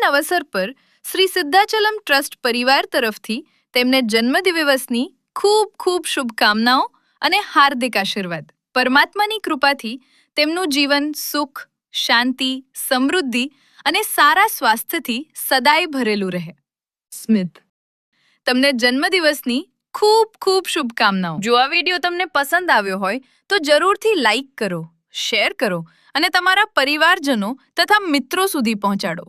અવસર પર શ્રી સિદ્ધાચલમ ટ્રસ્ટ પરિવાર તરફથી તેમને જન્મદિવસની ખૂબ ખૂબ શુભકામનાઓ અને હાર્દિક આશીર્વાદ. પરમાત્માની કૃપાથી તેમનું જીવન સુખ, શાંતિ, સમૃદ્ધિ અને સારા સ્વાસ્થ્યથી સદાય ભરેલું રહે. સ્મિત, તમને જન્મદિવસની ખૂબ ખૂબ શુભકામનાઓ. જો આ વિડીયો તમને પસંદ આવ્યો હોય તો જરૂરથી લાઈક કરો, શેર કરો અને તમારા પરિવારજનો તથા મિત્રો સુધી પહોંચાડો.